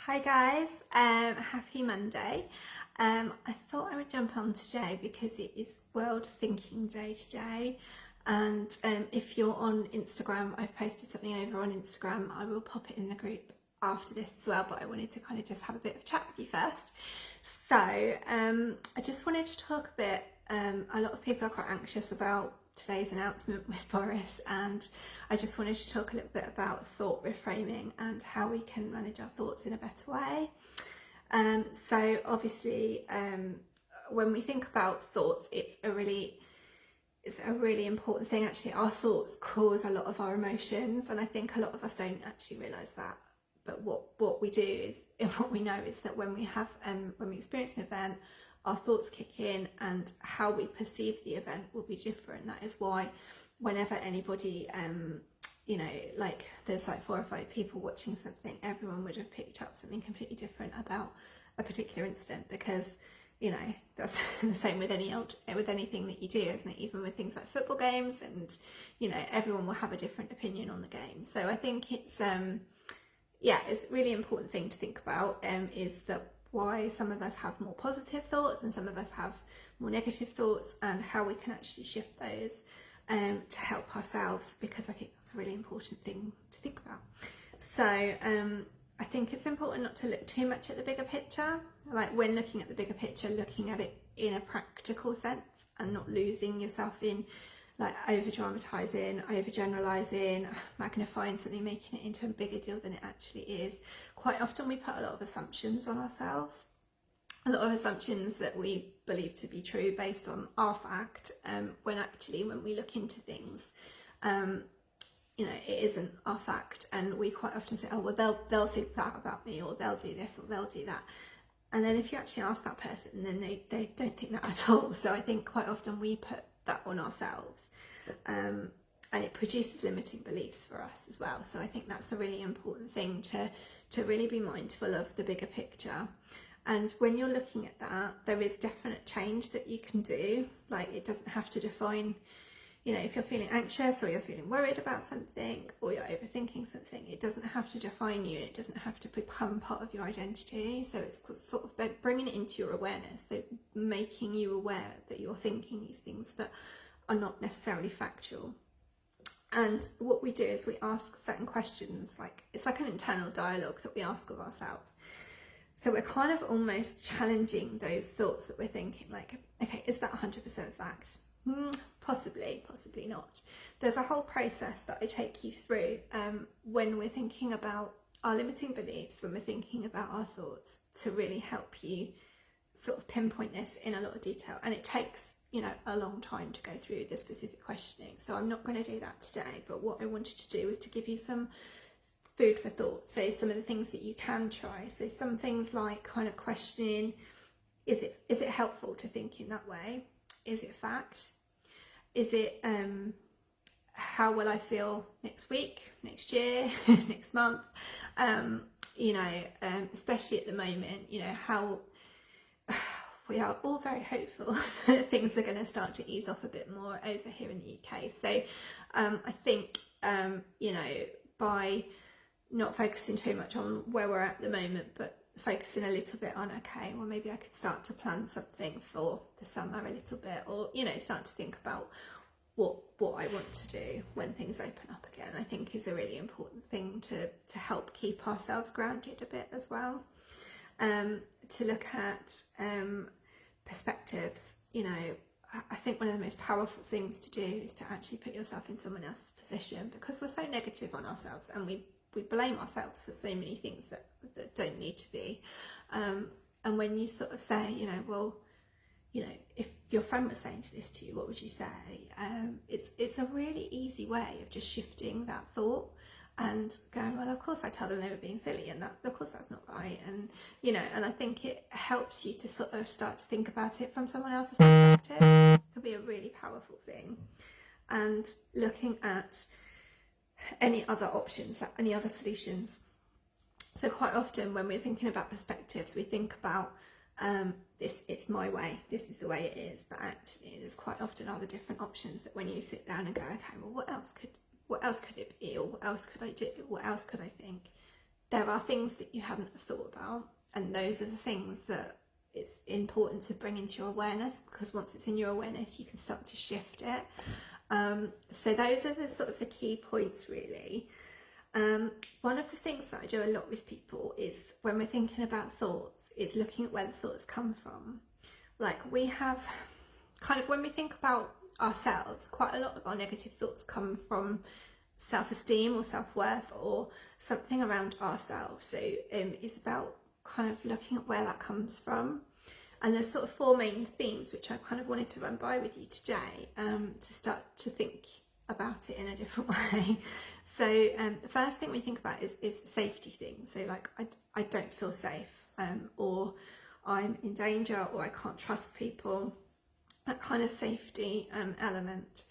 Hi guys, happy Monday. I thought I would jump on today because it is World Thinking Day today, and if you're on Instagram, I've posted something over on Instagram. I will pop it in the group after this as well, but I wanted to kind of just have a bit of a chat with you first. So I just wanted to talk a bit. A lot of people are quite anxious about today's announcement with Boris, and I just wanted to talk a little bit about thought reframing and how we can manage our thoughts in a better way. So obviously, when we think about thoughts, it's a really important thing. Actually, our thoughts cause a lot of our emotions, and I think a lot of us don't actually realise that. But what we do is, and what we know is that when we experience an event, our thoughts kick in, and how we perceive the event will be different. That is why whenever anybody like there's like 4 or 5 people watching something, everyone would have picked up something completely different about a particular incident, because that's the same with anything that you do, isn't it? Even with things like football games, and everyone will have a different opinion on the game. So I think it's it's a really important thing to think about, is that why some of us have more positive thoughts and some of us have more negative thoughts, and how we can actually shift those to help ourselves, because I think that's a really important thing to think about. So I think it's important not to look too much at the bigger picture. Like when looking at the bigger picture, looking at it in a practical sense, and not losing yourself in like over dramatizing, over generalizing, magnifying something, making it into a bigger deal than it actually is. Quite often we put a lot of assumptions on ourselves, a lot of assumptions that we believe to be true based on our fact, when actually when we look into things, it isn't our fact, and we quite often say, oh well, they'll think that about me, or they'll do this, or they'll do that. And then if you actually ask that person, then they don't think that at all. So I think quite often we put that on ourselves, and it produces limiting beliefs for us as well. So I think that's a really important thing to really be mindful of the bigger picture. And when you're looking at that, there is definite change that you can do. Like it doesn't have to define, if you're feeling anxious, or you're feeling worried about something, or you're overthinking something, it doesn't have to define you, and it doesn't have to become part of your identity. So it's sort of bringing it into your awareness, so making you aware that you're thinking these things that are not necessarily factual. And what we do is we ask certain questions, like it's like an internal dialogue that we ask of ourselves. So we're kind of almost challenging those thoughts that we're thinking, like, okay, is that 100% fact? Possibly, possibly not. There's a whole process that I take you through when we're thinking about our limiting beliefs, when we're thinking about our thoughts, to really help you sort of pinpoint this in a lot of detail. And it takes, a long time to go through the specific questioning. So I'm not going to do that today, but what I wanted to do was to give you some food for thought. So some of the things that you can try. So some things like kind of questioning, is it helpful to think in that way? Is it fact? Is it how will I feel next week, next year, next month? Especially at the moment, how we are all very hopeful that things are going to start to ease off a bit more over here in the UK. So I think, by not focusing too much on where we're at the moment, but focusing a little bit on, okay, well maybe I could start to plan something for the summer a little bit, or start to think about what I want to do when things open up again, I think is a really important thing to help keep ourselves grounded a bit as well. To look at perspectives, I think one of the most powerful things to do is to actually put yourself in someone else's position, because we're so negative on ourselves, and we blame ourselves for so many things that don't need to be. And when you sort of say, if your friend was saying this to you, what would you say? It's a really easy way of just shifting that thought and going, well, of course I tell them they were being silly, and of course that's not right. And and I think it helps you to sort of start to think about it from someone else's perspective. It could be a really powerful thing. And looking at any other options, any other solutions. So quite often when we're thinking about perspectives, we think about it's my way, this is the way it is, but actually there's quite often other different options that when you sit down and go, okay, well what else could it be, or what else could I do, what else could I think, there are things that you haven't thought about, and those are the things that it's important to bring into your awareness, because once it's in your awareness you can start to shift it. So those are the sort of the key points really. One of the things that I do a lot with people is, when we're thinking about thoughts, is looking at where the thoughts come from. Like, we have kind of, when we think about ourselves, quite a lot of our negative thoughts come from self-esteem or self-worth or something around ourselves. So it's about kind of looking at where that comes from. And there's sort of four main themes which I kind of wanted to run by with you today, to start to think about it in a different way. So the first thing we think about is safety things. So like, I don't feel safe, or I'm in danger, or I can't trust people, that kind of safety element.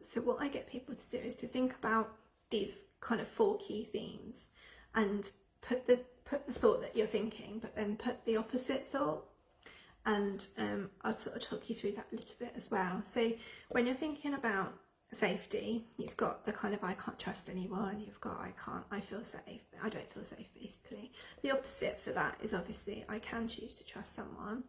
So what I get people to do is to think about these kind of four key themes, and put the thought that you're thinking, but then put the opposite thought. And I'll sort of talk you through that a little bit as well. So when you're thinking about safety, you've got the kind of, I can't trust anyone, you've got I feel safe, but I don't feel safe, basically. The opposite for that is obviously, I can choose to trust someone.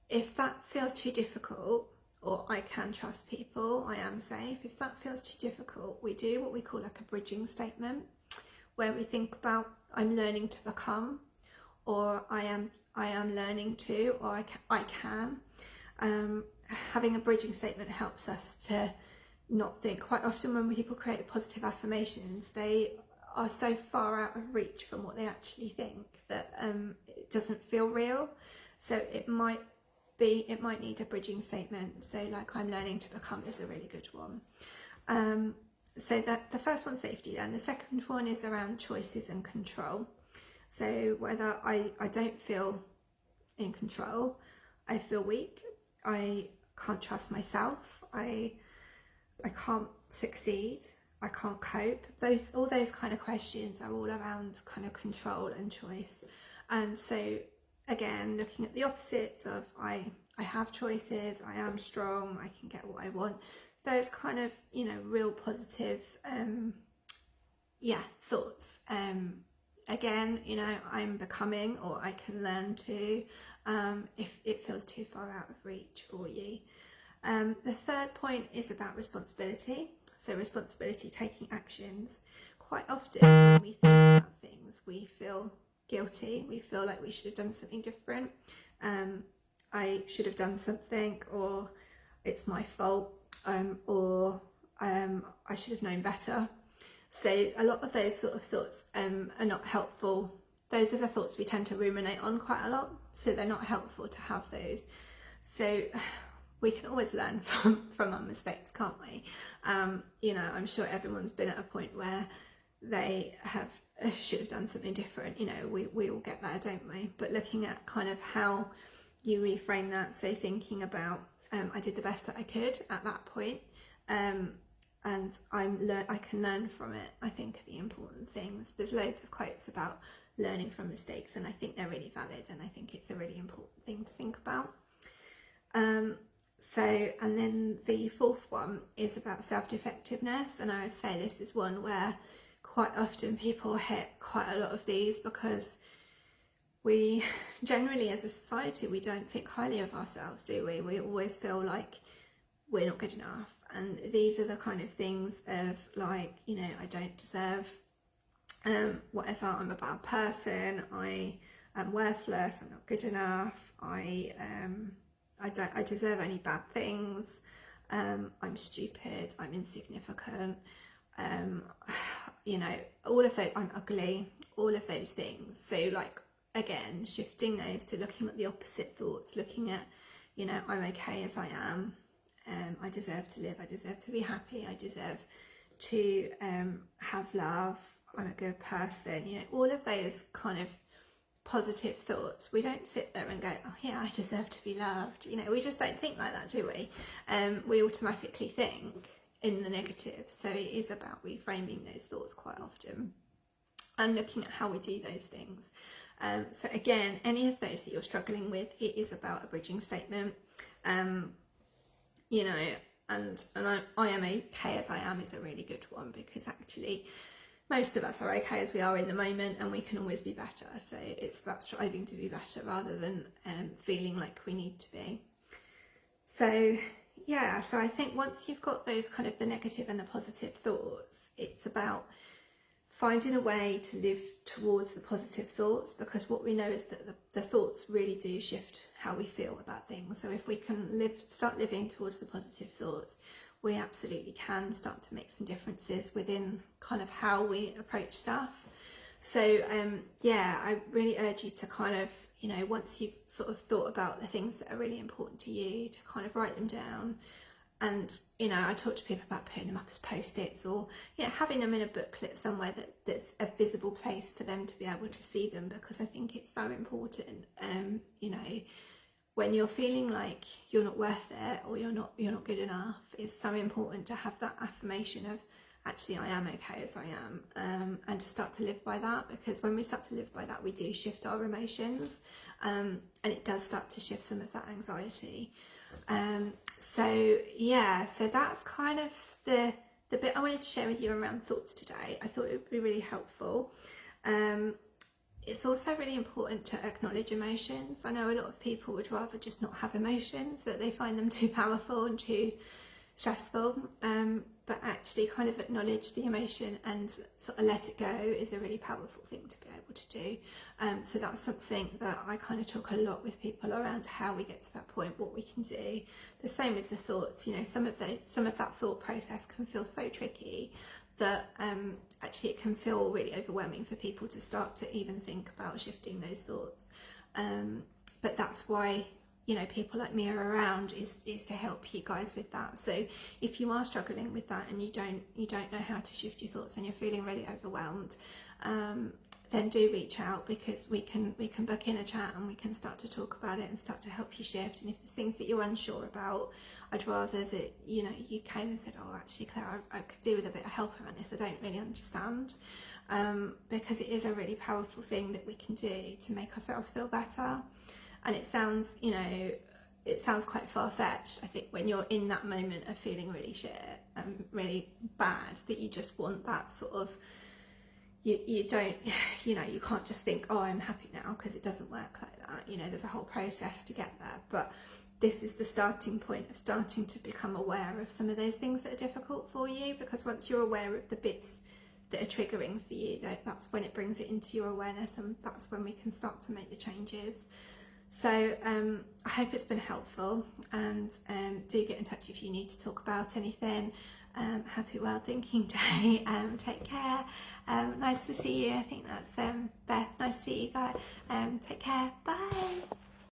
If that feels too difficult, or I can trust people, I am safe, if that feels too difficult, we do what we call like a bridging statement, where we think about, I'm learning to become, or I am learning to, or I can. Having a bridging statement helps us to not think. Quite often when people create positive affirmations, they are so far out of reach from what they actually think that it doesn't feel real. So it might need a bridging statement. So like, I'm learning to become is a really good one. So that the first one's safety, then the second one is around choices and control. So whether I don't feel in control, I feel weak, I can't trust myself, I can't succeed, I can't cope. All those kind of questions are all around kind of control and choice. And so again, looking at the opposites of, I have choices, I am strong, I can get what I want. Those kind of, real positive thoughts. Again, I'm becoming, or I can learn to, if it feels too far out of reach for you. The third point is about responsibility. So responsibility, taking actions. Quite often when we think about things, we feel guilty. We feel like we should have done something different. I should have done something, or it's my fault, or I should have known better. So a lot of those sort of thoughts are not helpful. Those are the thoughts we tend to ruminate on quite a lot, so they're not helpful to have those. So we can always learn from our mistakes, can't we? I'm sure everyone's been at a point where they should have done something different. We all get there, don't we? But looking at kind of how you reframe that, so thinking about, I did the best that I could at that point, and I can learn from it, I think are the important things. There's loads of quotes about learning from mistakes, and I think they're really valid, and I think it's a really important thing to think about. And then the fourth one is about self-defectiveness, and I would say this is one where quite often people hit quite a lot of these, because we generally, as a society, we don't think highly of ourselves, do we? We always feel like we're not good enough. And these are the kind of things of like, I don't deserve whatever, I'm a bad person, I am worthless, I'm not good enough, I deserve only bad things, I'm stupid, I'm insignificant, all of those, I'm ugly, all of those things. So like, again, shifting those to looking at the opposite thoughts, looking at, I'm okay as I am. I deserve to live, I deserve to be happy, I deserve to have love, I'm a good person, all of those kind of positive thoughts. We don't sit there and go, oh yeah, I deserve to be loved. We just don't think like that, do we? We automatically think in the negative. So it is about reframing those thoughts quite often and looking at how we do those things. So again, any of those that you're struggling with, it is about a bridging statement. And I am okay as I am is a really good one, because actually most of us are okay as we are in the moment, and we can always be better. So it's about striving to be better rather than feeling like we need to be. So yeah, so I think once you've got those kind of the negative and the positive thoughts, it's about finding a way to live towards the positive thoughts, because what we know is that the thoughts really do shift how we feel about things. So if we can start living towards the positive thoughts, we absolutely can start to make some differences within kind of how we approach stuff. So yeah, I really urge you to kind of, you know, once you've sort of thought about the things that are really important to you, to kind of write them down. And, you know, I talk to people about putting them up as post-its, or, you know, having them in a booklet somewhere that's a visible place for them to be able to see them, because I think it's so important. You know, when you're feeling like you're not worth it, or you're not good enough, it's so important to have that affirmation of, actually I am okay as I am, and to start to live by that, because when we start to live by that, we do shift our emotions, and it does start to shift some of that anxiety. So yeah, so that's kind of the bit I wanted to share with you around thoughts today. I thought it would be really helpful. It's also really important to acknowledge emotions. I know a lot of people would rather just not have emotions, that they find them too powerful and too stressful, but actually kind of acknowledge the emotion and sort of let it go is a really powerful thing to be able to do. So that's something that I kind of talk a lot with people around, how we get to that point, what we can do. The same with the thoughts. You know, some of that thought process can feel so tricky that actually it can feel really overwhelming for people to start to even think about shifting those thoughts. But that's why, you know, people like me are around, is to help you guys with that. So if you are struggling with that and you don't know how to shift your thoughts and you're feeling really overwhelmed, then do reach out, because we can book in a chat and we can start to talk about it and start to help you shift. And if there's things that you're unsure about, I'd rather that, you know, you came and said, oh, actually Claire, I could do with a bit of help around this, I don't really understand, because it is a really powerful thing that we can do to make ourselves feel better. And it sounds, you know, it sounds quite far-fetched, I think, when you're in that moment of feeling really shit and really bad, that you just want that sort of, you don't, you know, you can't just think, oh, I'm happy now, because it doesn't work like that. You know, there's a whole process to get there, but this is the starting point of starting to become aware of some of those things that are difficult for you, because once you're aware of the bits that are triggering for you, that's when it brings it into your awareness, and that's when we can start to make the changes. So I hope it's been helpful, and do get in touch if you need to talk about anything. Happy Well Thinking Day. Take care. Nice to see you. I think that's Beth. Nice to see you guys. Take care. Bye.